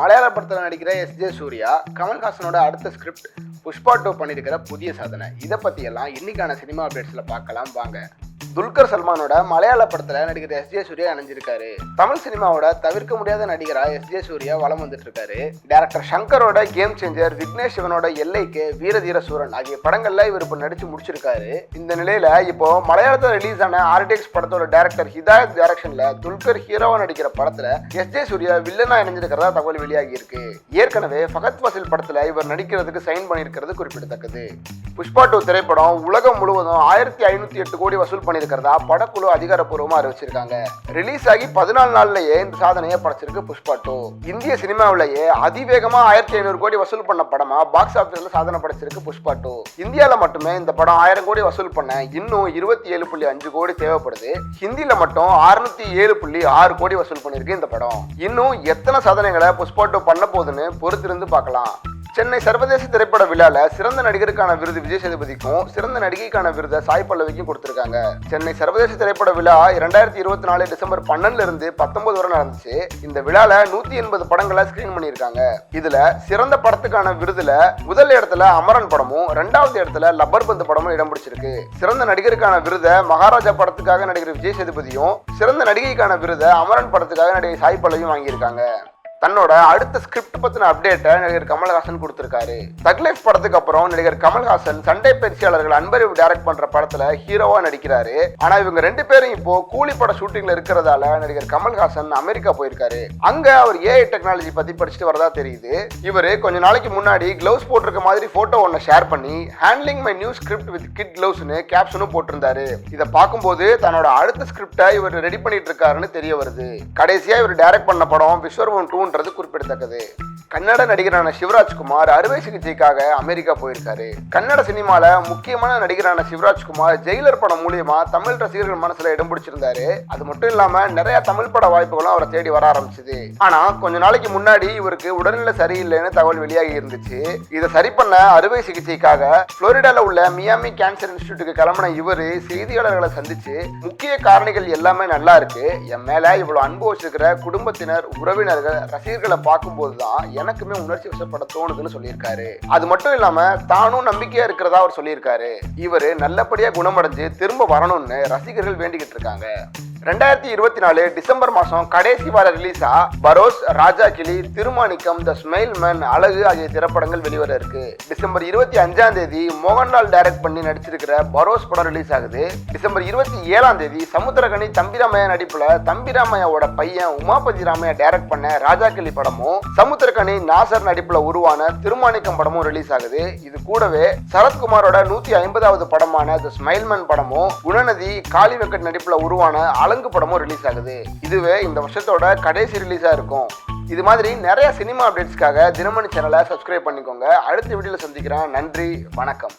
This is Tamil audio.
மலையாள படத்தில் நடிக்கிற எஸ்.ஜே. சூர்யா கமல்ஹாசனோட அடுத்த ஸ்கிரிப்ட் புஷ்பா 2 பண்ணியிருக்கிற புதிய சாதனை. இதை பற்றியெல்லாம் இன்னைக்கான சினிமா அப்டேட்ஸில் பார்க்கலாம் வாங்க. துல்கர் சல்மானோட மலையாள படத்தில் நடிகர் எஸ்.ஜே. சூர்யா இணைஞ்சிருக்காரு. தமிழ் சினிமாவோட தவிர்க்க முடியாத நடிகரா எஸ்.ஜே. சூர்யா வலம் வந்துட்டு இருக்காரு. டைரக்டர் சங்கரோட கேம் சேஞ்சர், விக்னேஷ் சிவனோட எல்லைக்கு, வீரதீர சூரன் ஆகிய படங்கள்ல இவர் இப்போ நடிச்சு முடிச்சிருக்காரு. இந்த நிலையில இப்போ மலையாளத்தில் ரிலீஸ் ஆன ஆர்டிஎக்ஸ் படத்தோட டைரக்டர் ஹிதாயத் டைரக்ஷன்ல துல்கர் ஹீரோவா நடிக்கிற படத்துல எஸ்.ஜே. சூர்யா வில்லனா இணைஞ்சிருக்கிறதா தகவல் வெளியாகி இருக்கு. ஏற்கனவே ஃபகத் ஃபாசில் படத்துல இவர் நடிக்கிறதுக்கு சைன் பண்ணியிருக்கிறது குறிப்பிடத்தக்கது. புஷ்பா 2 திரைப்படம் உலகம் முழுவதும் 1508 கோடி வசூல் பண்ணியிருக்கிறதா படக்குழு அதிகாரப்பூர்வமா அறிவிச்சிருக்காங்க. ரிலீஸ் ஆகி 14 நாள்லயே இந்த சாதனையை படைச்சிருக்கு புஷ்பா 2. இந்திய சினிமாவிலேயே அதிவேகமா 1500 கோடி வசூல் பண்ண படமா பாக்ஸ் ஆபீஸ்ல சாதனை படைச்சிருக்கு புஷ்பா 2. இந்தியால மட்டுமே இந்த படம் 1000 கோடி வசூல் பண்ண இன்னும் 27.5 கோடி தேவைப்படுது. ஹிந்தியில மட்டும் 607.6 கோடி வசூல் பண்ணிருக்கு இந்த படம். இன்னும் எத்தனை சாதனைகளை புஷ்பா 2 பண்ண போகுதுன்னு பொறுத்திருந்து பார்க்கலாம். சென்னை சர்வதேச திரைப்பட விழால சிறந்த நடிகருக்கான விருது விஜய் சேதுபதிக்கும், சிறந்த நடிகைக்கான விருதை சாய் பல்லவிக்கும் கொடுத்திருக்காங்க. சென்னை சர்வதேச திரைப்பட விழா 2024 டிசம்பர் 12 இருந்து 19 வரை நடந்துச்சு. இந்த விழால 180 படங்களை ஸ்கிரீன் பண்ணியிருக்காங்க. இதுல சிறந்த படத்துக்கான விருதுல முதல் இடத்துல அமரன் படமும், 2வது இடத்துல லப்பர் பந்து படமும் இடம் பிடிச்சிருக்கு. சிறந்த நடிகருக்கான விருதை மகாராஜா படத்துக்காக நடிகர் விஜய் சேதுபதியும், சிறந்த நடிகைக்கான விருதை அமரன் படத்துக்காக நடிகை சாய் பல்லவியும் வாங்கியிருக்காங்க. தன்னோட அடுத்த ஸ்கிரிப்ட் பத்தின அப்டேட்டை நடிகர் கமல்ஹாசன் கொடுத்திருக்காரு. தக் லைஃப் படத்துக்கு அப்புறம் நடிகர் கமல்ஹாசன் சண்டை பயிற்சியாளர்கள் அன்பறிவு டைரக்ட் பண்ற படத்துல ஹீரோவா நடிக்கிறாரு. ஆனா இவங்க 2 பேரும் இப்போ கூலி பட ஷூட்டிங்ல இருக்கிறதால நடிகர் கமல்ஹாசன் அமெரிக்கா போயிருக்காரு. அங்க அவர் ஏஐ டெக்னாலஜி பத்தி படிச்சுட்டு வரதா தெரியுது. இவரு கொஞ்ச நாளைக்கு முன்னாடி கிளவுஸ் போட்டிருக்க மாதிரி போட்டோ ஒன்ன ஷேர் பண்ணி handling my new script with kid கிளவுஸ்னு கேப்ஷனும் போட்டிருந்தாரு. இதை பார்க்கும்போது தன்னோட அடுத்த ஸ்கிரிப்டை இவர் ரெடி பண்ணிட்டு இருக்காருன்னு தெரிய வருது. கடைசியா இவர் டைரக்ட் பண்ண படம் விஸ்வரூபம் 2 குறிப்பிடத்தக்கது. கன்னட நடிகரான சிவராஜ்குமார் அறுவை சிகிச்சைக்காக அமெரிக்கா போயிருக்காரு. கன்னட சினிமால முக்கியமான நடிகரான சிவராஜ்குமார் ஜெயிலர் படம் மூலியமா தமிழ் ரசிகர்கள் மனசுல இடம் பிடிச்சிருந்தாரு. அது மட்டும் இல்லாம நிறைய தமிழ் பட வாய்ப்புகளும் அவரை தேடி வர ஆரம்பிச்சது. ஆனா கொஞ்ச நாளைக்கு முன்னாடி இவருக்கு உடல்நிலை சரியில்லைன்னு தகவல் வெளியாகி இருந்துச்சு. இதை சரி பண்ண அறுவை சிகிச்சைக்காக புளோரிடால உள்ள மியாமி கேன்சர் இன்ஸ்டிடியூட்டுக்கு கிளம்பின இவரு செய்தியாளர்களை சந்திச்சு முக்கிய காரணிகள் எல்லாமே நல்லா இருக்கு, என் மேல இவ்வளவு அன்பு வச்சிருக்கிற குடும்பத்தினர், உறவினர்கள், ரசிகர்களை பார்க்கும் போதுதான் எனக்குமே உணர்ச்சி வசப்பட தோணுதுன்னு சொல்லியிருக்காரு. அது மட்டும் இல்லாம தானும் நம்பிக்கையா இருக்கிறதா அவர் சொல்லியிருக்காரு. இவரு நல்லபடியா குணமடைஞ்சு திரும்ப வரணும்னு ரசிகர்கள் வேண்டிக்கிட்டு இருக்காங்க. 2024 டிசம்பர் மாசம் கடைசி வார ரிலீஸா பரோஸ், ராஜா கிளி, திருமாணிக்கம், த ஸ்மைல் மேன், அழகு ஆகிய திரைப்படங்கள் வெளிவர இருக்கு. டிசம்பர் 25ஆம் தேதி மோகன்லால் டைரக்ட் பண்ணி நடிச்சிருக்கிற பரோஸ் படம் ரிலீஸ் ஆகுது. டிசம்பர் 27ஆம் தேதி சமுத்திரகனி தம்பிராமையா நடிப்புல தம்பிராமையாவோட பையன் உமாபதி ராமையா டைரக்ட் பண்ண ராஜா கிளி படமும், சமுத்திரகனி நாசர் நடிப்புல உருவான திருமாணிக்கம் படமும் ரிலீஸ் ஆகுது. இது கூடவே சரத்குமாரோட 150வது படமான த ஸ்மைல் மேன் படமும், குணநதி, காளி வெங்கட் நடிப்புல உருவான அலங்கு படமும் ரிலீஸ் ஆகுது. இதுவே இந்த வருஷத்தோட கடைசி ரிலீஸா இருக்கும். இது மாதிரி நிறைய சினிமா அப்டேட்ஸ்க்காக தினமணி சேனலை சப்ஸ்கிரைப் பண்ணிக்கோங்க. அடுத்த வீடியோல சந்திக்கிறேன். நன்றி, வணக்கம்.